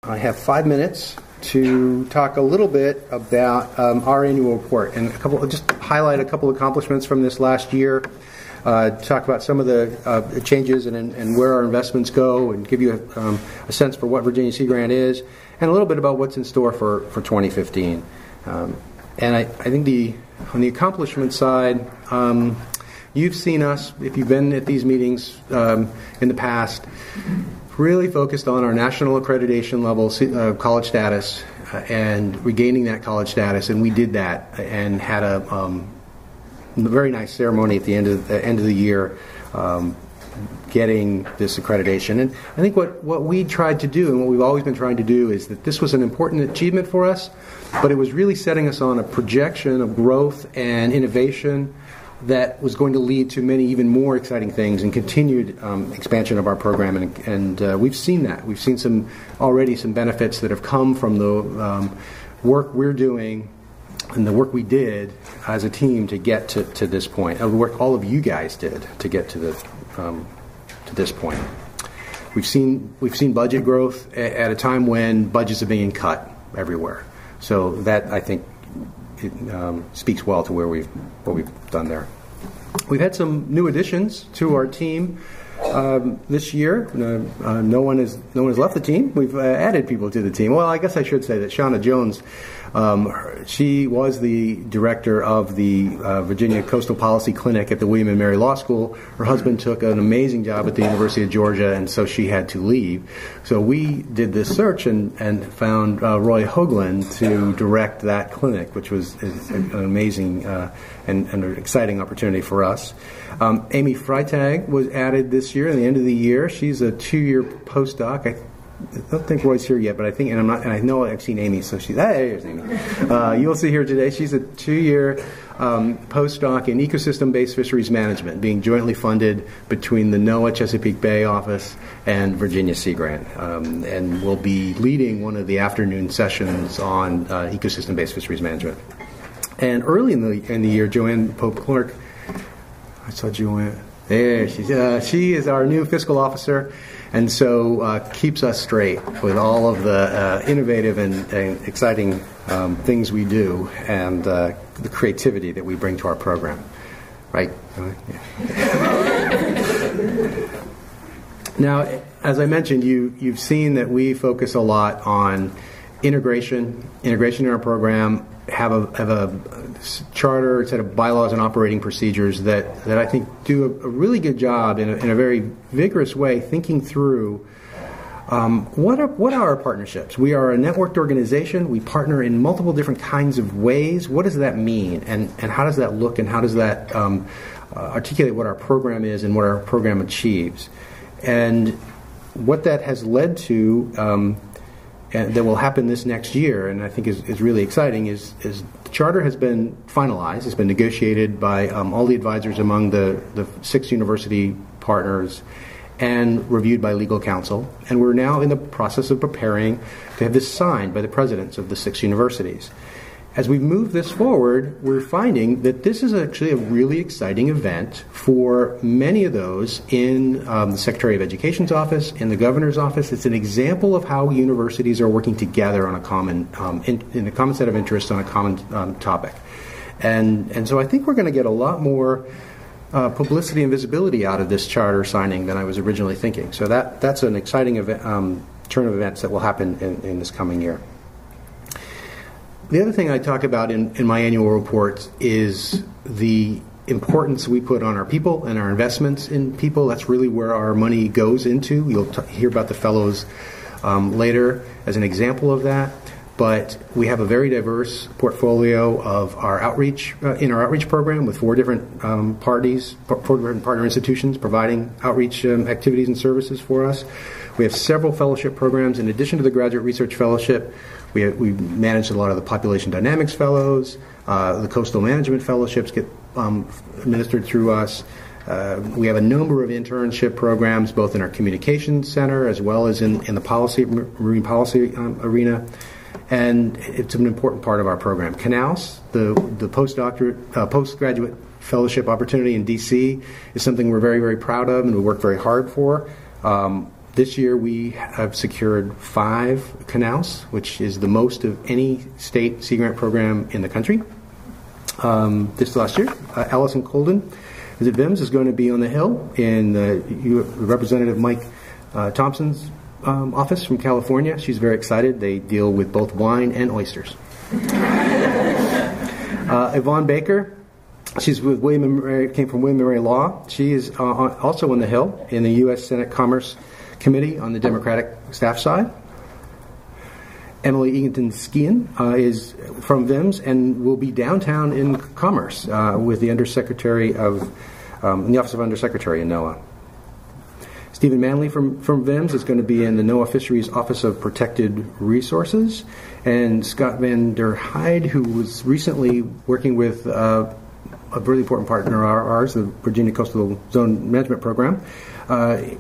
I have 5 minutes to talk a little bit about our annual report and just highlight a couple accomplishments from this last year. Talk about some of the changes and where our investments go, and give you a sense for what Virginia Sea Grant is, and a little bit about what's in store for 2015. And I think on the accomplishment side, you've seen us, if you've been at these meetings in the past, really focused on our national accreditation level college status and regaining that college status, and we did that and had a very nice ceremony at the end of the year, getting this accreditation. And I think what we tried to do, and what we've always been trying to do, is that this was an important achievement for us, but it was really setting us on a projection of growth and innovation that was going to lead to many even more exciting things and continued expansion of our program. And we've seen that. We've seen already some benefits that have come from the work we're doing and the work we did as a team to get to this point, and the work all of you guys did to get to this point. We've seen budget growth at a time when budgets are being cut everywhere. So that, I think, it speaks well to what we've done there. We've had some new additions to our team this year. No one has left the team. We've added people to the team. Well, I guess I should say that Shauna Jones, she was the director of the Virginia Coastal Policy Clinic at the William and Mary Law School. Her husband took an amazing job at the University of Georgia, and so she had to leave. So we did this search and found Roy Hoagland to direct that clinic, which was an amazing and an exciting opportunity for us. Amy Freitag was added this year at the end of the year. She's a 2-year postdoc. I don't think Roy's here yet, but I think, and I know I've seen Amy, so here's Amy. You'll see her today. She's a 2-year postdoc in ecosystem-based fisheries management, being jointly funded between the NOAA Chesapeake Bay office and Virginia Sea Grant, and will be leading one of the afternoon sessions on ecosystem-based fisheries management. And early in the year, Joanne Pope-Clark, I saw Joanne. There she is our new fiscal officer, and so keeps us straight with all of the innovative and exciting things we do, and the creativity that we bring to our program. Right? Yeah. Now, as I mentioned, you've seen that we focus a lot on integration in our program. Have a charter, set of bylaws and operating procedures that I think do a really good job in a very vigorous way, thinking through what are our partnerships. We are a networked organization. We partner in multiple different kinds of ways. What does that mean, and how does that look, and how does that articulate what our program is and what our program achieves, and what that has led to. And that will happen this next year, and I think is really exciting, is the charter has been finalized. It's been negotiated by all the advisors among the 6 university partners and reviewed by legal counsel. And we're now in the process of preparing to have this signed by the presidents of the 6 universities. As we move this forward, we're finding that this is actually a really exciting event for many of those in the Secretary of Education's office, in the governor's office. It's an example of how universities are working together on a common, in a common set of interests on a common topic. And so I think we're going to get a lot more publicity and visibility out of this charter signing than I was originally thinking. So that's an exciting event, turn of events that will happen in this coming year. The other thing I talk about in my annual reports is the importance we put on our people and our investments in people. That's really where our money goes into. You'll hear about the fellows later as an example of that. But we have a very diverse portfolio of our outreach in our outreach program with 4 different parties, 4 different partner institutions providing outreach activities and services for us. We have several fellowship programs in addition to the Graduate Research Fellowship. We manage a lot of the Population Dynamics Fellows. The Coastal Management Fellowships get administered through us. We have a number of internship programs, both in our Communications Center as well as in the marine policy arena. And it's an important part of our program. Canals, the postgraduate fellowship opportunity in D.C. is something we're very, very proud of and we work very hard for. This year we have secured 5 canals, which is the most of any state Sea Grant program in the country. This last year, Allison Colden is at VIMS, is going to be on the Hill in Representative Mike Thompson's office from California. She's very excited. They deal with both wine and oysters. Yvonne Baker, she's with came from William & Mary Law. She is also on the Hill in the U.S. Senate Commerce Committee on the Democratic staff side. Emily Eganton-Skian is from VIMS and will be downtown in Commerce with the Undersecretary of in the Office of Undersecretary in NOAA. Stephen Manley from VIMS is going to be in the NOAA Fisheries Office of Protected Resources, and Scott Van der Heide, who was recently working with a really important partner of ours, the Virginia Coastal Zone Management Program,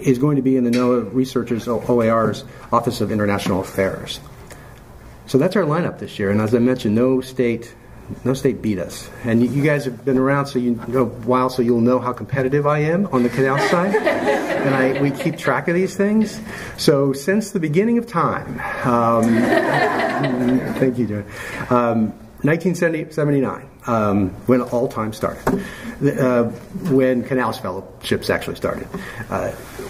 is going to be in the NOAA Researchers OAR's Office of International Affairs. So that's our lineup this year, and as I mentioned, no state beat us. And you guys have been around so a while, so you'll know how competitive I am on the canal side. And we keep track of these things. So since the beginning of time, thank you, John. 1979, when all time started, when Canals Fellowships actually started.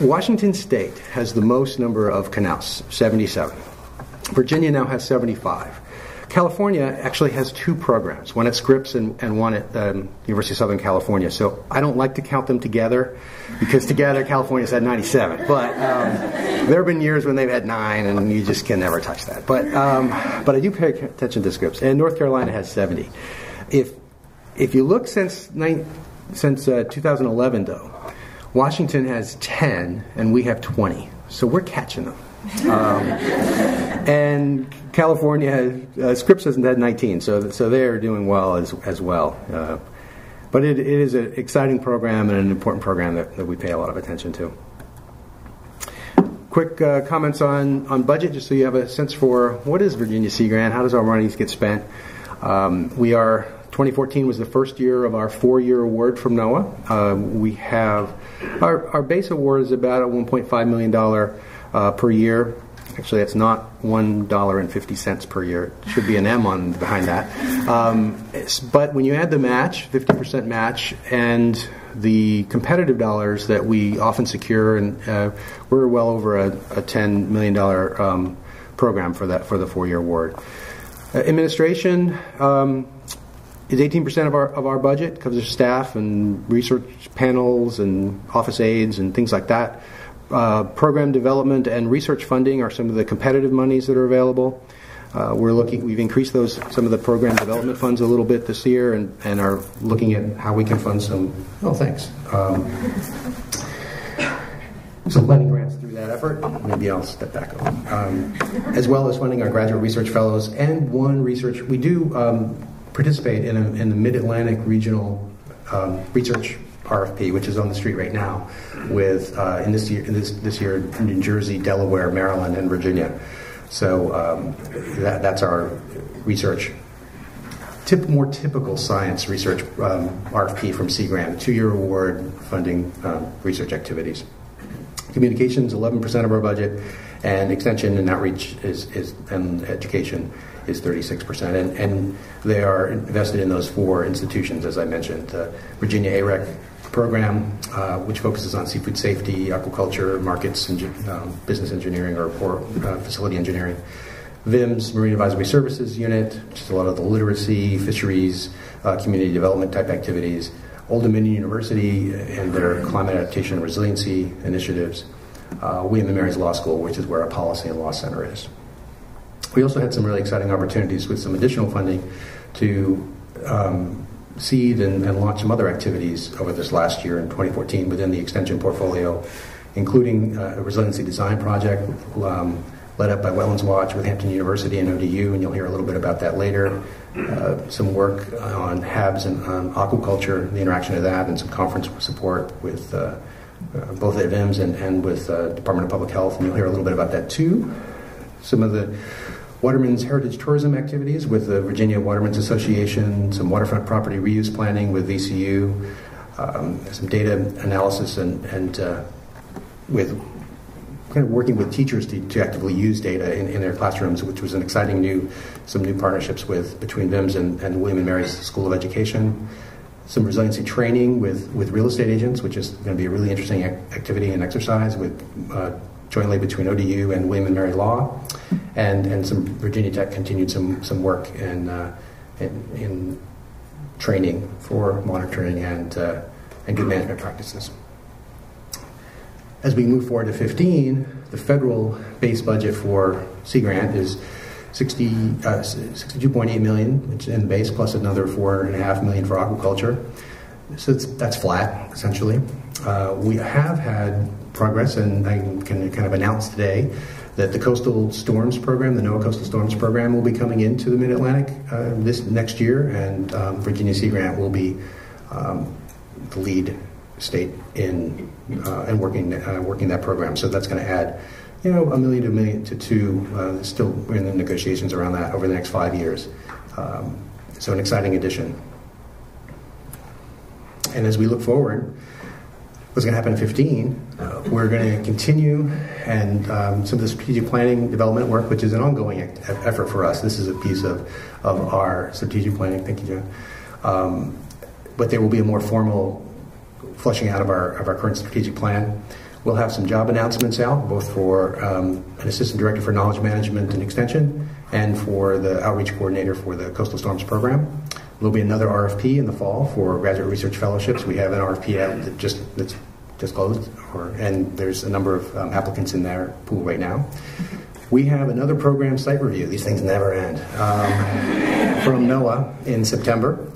Washington State has the most number of canals, 77. Virginia now has 75. California actually has 2 programs, one at Scripps and one at University of Southern California. So I don't like to count them together because together California's had 97. But there have been years when they've had 9, and you just can never touch that. But I do pay attention to Scripps, and North Carolina has 70. If you look since 2011, though, Washington has 10 and we have 20. So we're catching them. And California, Scripps hasn't had 19, so they're doing well as well. But it is an exciting program and an important program that we pay a lot of attention to. Quick comments on budget, just so you have a sense for what is Virginia Sea Grant, how does our monies get spent. 2014 was the first year of our 4-year award from NOAA. We have our base award is about a $1.5 million per year. Actually, that's not $1.50 per year. It should be an M behind that. But when you add the match, 50% match, and the competitive dollars that we often secure, and we're well over a $10 million program for the 4-year award. Administration is 18% of our budget, covers staff and research panels and office aides and things like that. Program development and research funding are some of the competitive monies that are available. We've increased some of the program development funds a little bit this year, and are looking at how we can fund some lending grants through that effort. Maybe I'll step back over. As well as funding our graduate research fellows and we do participate in the Mid-Atlantic Regional Research RFP, which is on the street right now, with this year New Jersey, Delaware, Maryland, and Virginia. So that's our research, more typical science research RFP from Sea Grant, 2-year award funding research activities. Communications, 11% of our budget, and extension and outreach and education is 36%, and they are invested in those 4 institutions, as I mentioned. Virginia AREC program, which focuses on seafood safety, aquaculture, markets, and business engineering or facility engineering. VIMS, Marine Advisory Services Unit, which is a lot of the literacy, fisheries, community development type activities. Old Dominion University and their climate adaptation and resiliency initiatives. William & Mary's Law School, which is where our policy and law center is. We also had some really exciting opportunities with some additional funding to seed and launch some other activities over this last year in 2014 within the extension portfolio, including a resiliency design project led up by Wetlands Watch with Hampton University and ODU, and you'll hear a little bit about that later. Some work on HABs and aquaculture, the interaction of that, and some conference support with both at VIMS and with Department of Public Health, and you'll hear a little bit about that too. Some of the Watermen's Heritage Tourism activities with the Virginia Watermen's Association, some waterfront property reuse planning with VCU, some data analysis and with kind of working with teachers to actively use data in their classrooms, which was an exciting some new partnerships between VIMS and William and Mary's School of Education. Some resiliency training with real estate agents, which is going to be a really interesting activity and exercise jointly between ODU and William and Mary Law, and some Virginia Tech continued some work in training for monitoring and good management practices. As we move forward to 15, the federal base budget for Sea Grant is $62.8 million, which is in the base, plus another $4.5 million for aquaculture. So that's flat, essentially. We have had progress, and I can kind of announce today that the Coastal Storms Program, the NOAA Coastal Storms Program, will be coming into the Mid-Atlantic this next year, and Virginia Sea Grant will be the lead state in working that program. So that's going to add, $1 million to $1 million to $2 million. Still we're in the negotiations around that over the next 5 years. So an exciting addition. And as we look forward, what's going to happen in 15? We're going to continue and some of the strategic planning development work, which is an ongoing effort for us. This is a piece of our strategic planning. Thank you, John. But there will be a more formal fleshing out of our current strategic plan. We'll have some job announcements out, both for an assistant director for knowledge management and extension, and for the outreach coordinator for the Coastal Storms Program. There'll be another RFP in the fall for graduate research fellowships. We have an RFP out that's just closed, and there's a number of applicants in their pool right now. We have another program site review. These things never end. From NOAA in September.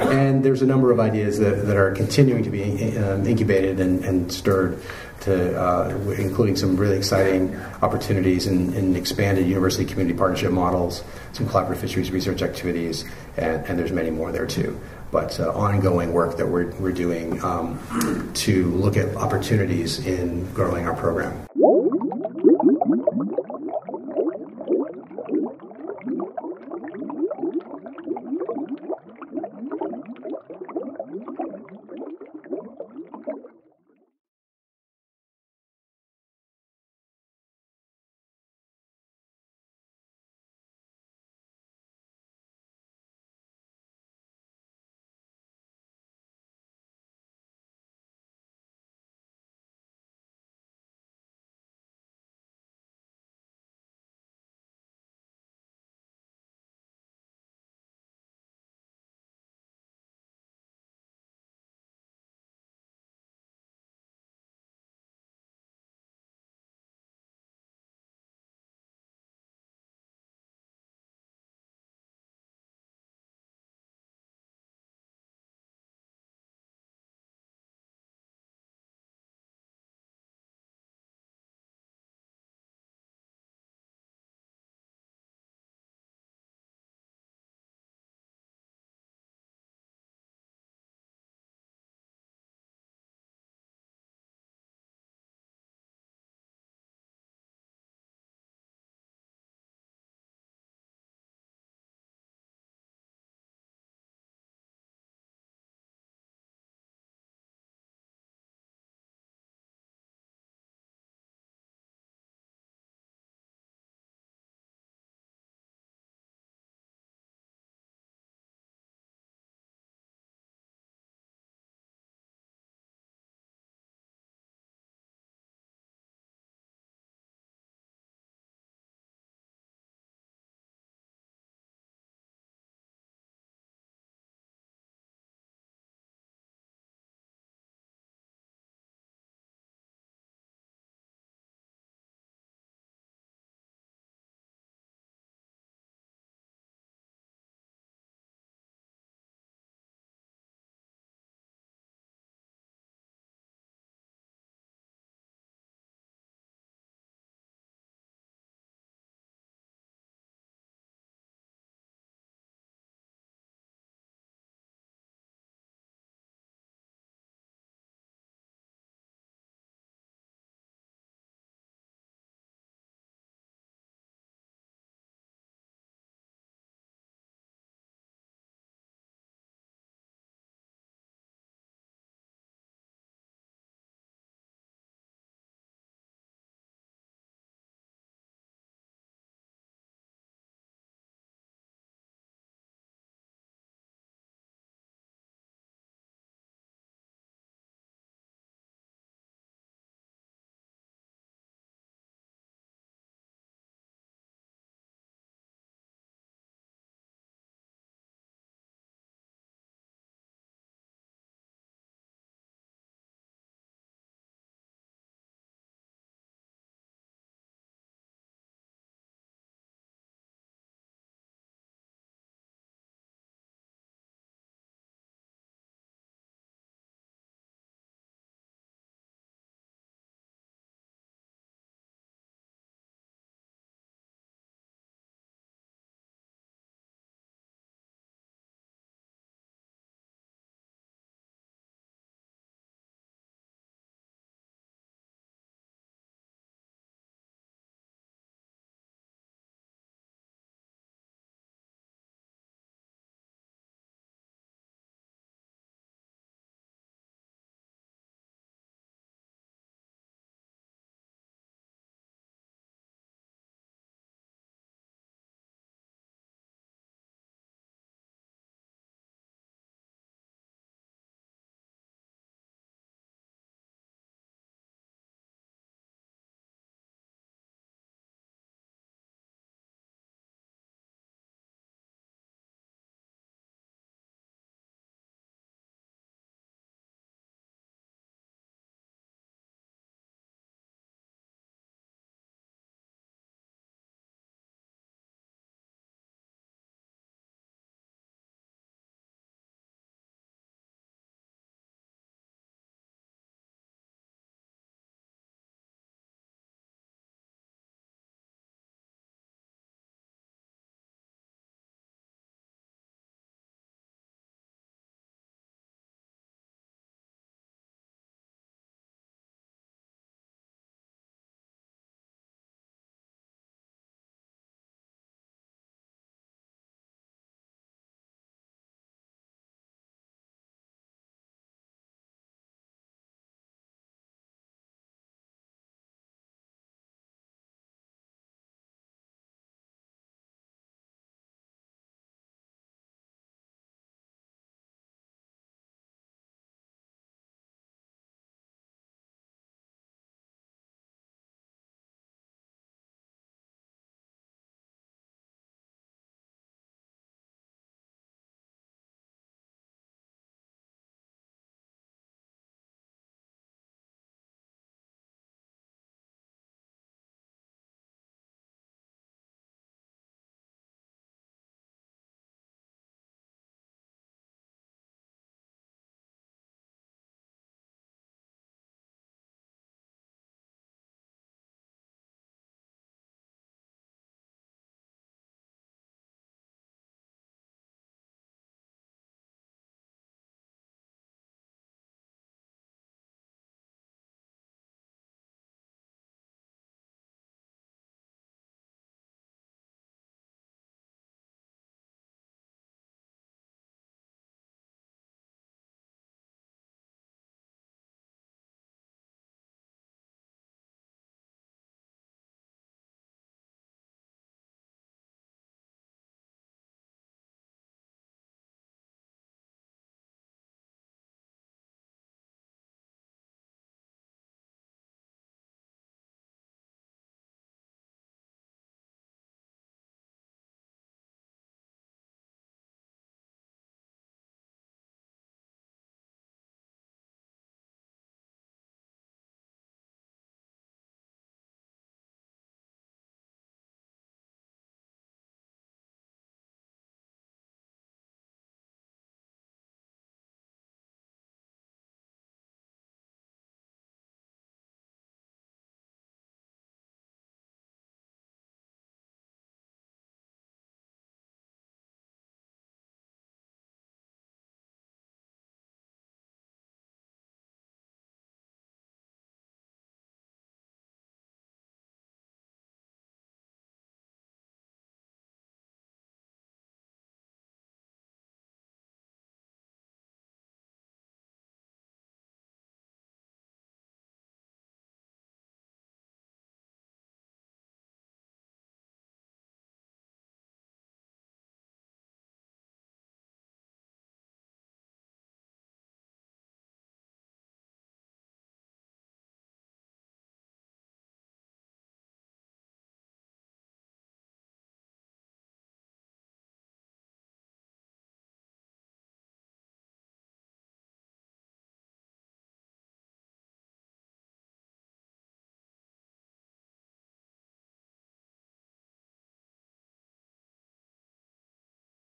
And there's a number of ideas that are continuing to be incubated and stirred, including some really exciting opportunities in expanded university community partnership models, some collaborative fisheries research activities, and there's many more there too. But ongoing work that we're doing to look at opportunities in growing our program.